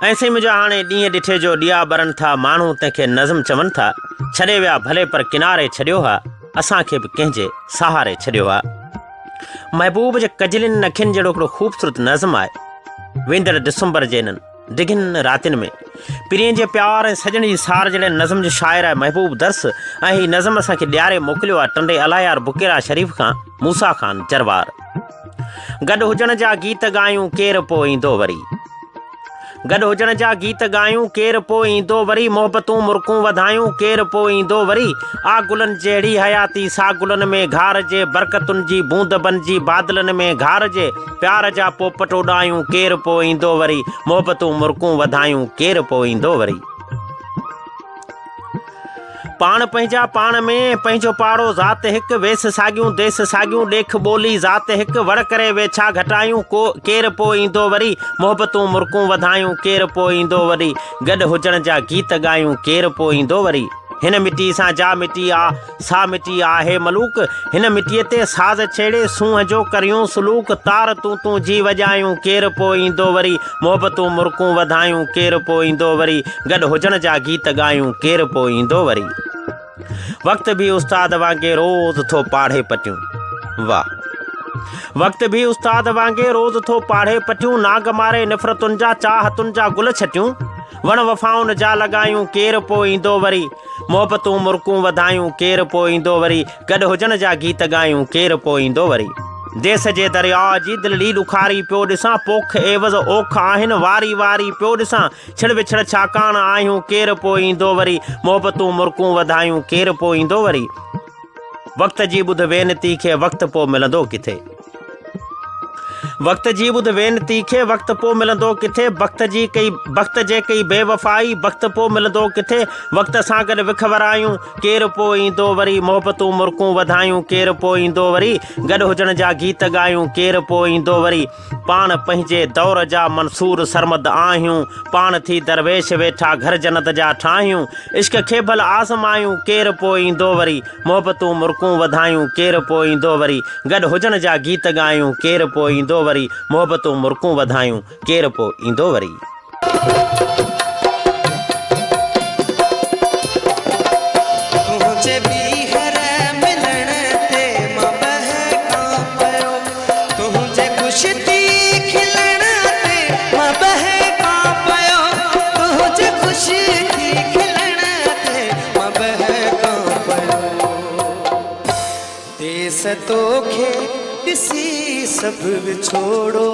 ऐसे मुंहिंजा हाणे ॾींहं ॾिठे जो ॾिया ॿरनि था, माण्हू तंहिंखे नज़म चवनि था। छॾे विया भले पर किनारे छॾियो हा, असांखे बि कंहिंजे सहारे छॾियो हा। महबूब जे कजलिन अखियुनि जहिड़ो हिकिड़ो ख़ूबसूरत नज़म आहे। वेंदड़ डिसंबर जे इन्हनि डिघिन रातिनि में पीरीअ जे प्यार ऐं सजण जी सार जहिड़े नज़म जो शाइर आहे महबूब दर्स। ऐं हीअ नज़म असांखे ॾियारे मोकिलियो आहे टंडे अलायार बुकेरा शरीफ़ खां मूसा ख़ान जरवार। गॾु हुजण जा गीत ॻायूं केरु पोइ ईंदो वरी, गॾु हुजण जा गीत ॻायूं केरु पोइ ईंदो वरी, मोहबतूं मुर्कूं वधायूं केरु पोइ ईंदो वरी। आ गुलनि जहिड़ी हयाती सा गुलनि में घारिजे, बरकतुनि जी बूंद बनिजी बादलनि में घारिजे। प्यार जा पोपट उॾायूं केरु पोइ ईंदो वरी, मोहबतूं मुर्कूं वधायूं केरु पोइ ईंदो वरी। पाण पंहिंजा पाण में पंहिंजो पाड़ो ज़ात हिकु, वेस साॻियूं देस साॻियूं ॾेख ॿोली ज़ात हिकु। वड़ करे वेछा घटायूं केरु पोइ ईंदो वरी, मोहबतूं मुर्कूं वधायूं केरु पोइ ईंदो वरी। गॾु हुजण जा गीत ॻायूं केरु पोइ ईंदो वरी। हिन मिटी सां जा मिटी आ सा मिटी आहे मलूक, हिन मिटीअ ते साज़ छेड़े सूंहं जो करियूं सलूक। तार तूं जी वॼायूं केरु पोइ ईंदो वरी, मोहबतूं मुर्कूं वधायूं केरु पोइ ईंदो वरी। गॾु हुजण जा गीत ॻायूं केरु पोइ ईंदो वरी। वक्त भी उस्ताद वांगे रोज़ थो पाढ़े पटियूं, वाह वक्त भी उस्ताद वांगे रोज़ थो पाढ़े पटियूं। नाग मारे नफ़रतुनि जा चाहतुनि जा गुल छटियूं, वण वफ़ाउनि जा लॻायूं केरु पोइ ईंदो वरी। मोहबतूं मुर्कूं वधायूं केरु पोइ ईंदो वरी। गॾु हुजण जा गीत ॻायूं केरु पोइ ईंदो वरी। देस जे दरिया जी दिलड़ी ॾुखारी पियो ॾिसां, पोख एवज़ ओख आहिनि वारी वारी पियो ॾिसां। छिड़ विछड़ छाकाणि आहियूं केरु पोइ ईंदो वरी, मोहबतूं मुर्कूं वधायूं केरु पोइ ईंदो वरी। वक़्त जी ॿुध वेनती खे वक़्तु पोइ मिलंदो किथे, वक़्त जी ॿुध वेनती खे वक़्तु पोइ मिलंदो किथे। वक़्त जे कई बेवफ़ाई वक़्तु पोइ मिलंदो किथे। वक़्त सां गॾु विखवरायूं केरु पोइ ईंदो वरी, मोहबतूं मुर्कूं वधायूं केरु पोइ ईंदो वरी। गॾु हुजण जा गीत ॻायूं केरु पोइ ईंदो वरी। पाण पंहिंजे दौर जा मंसूर सरमद आहियूं, पाण थी दरवेश वेठा घर जन्नत जा ठाहियूं। इश्क खे भल आज़मायूं केरु पोइ ईंदो वरी, मोहबतूं मुर्कूं वधायूं केरु पोइ ईंदो वरी। गॾु हुजण जा गीत ॻायूं केरु पोइ ईंदो वरी, मोहबतूं मुर्कूं वधायूं केरु पोइ ईंदो वरी। देस तोखे ॾिसी सभु विछोड़ो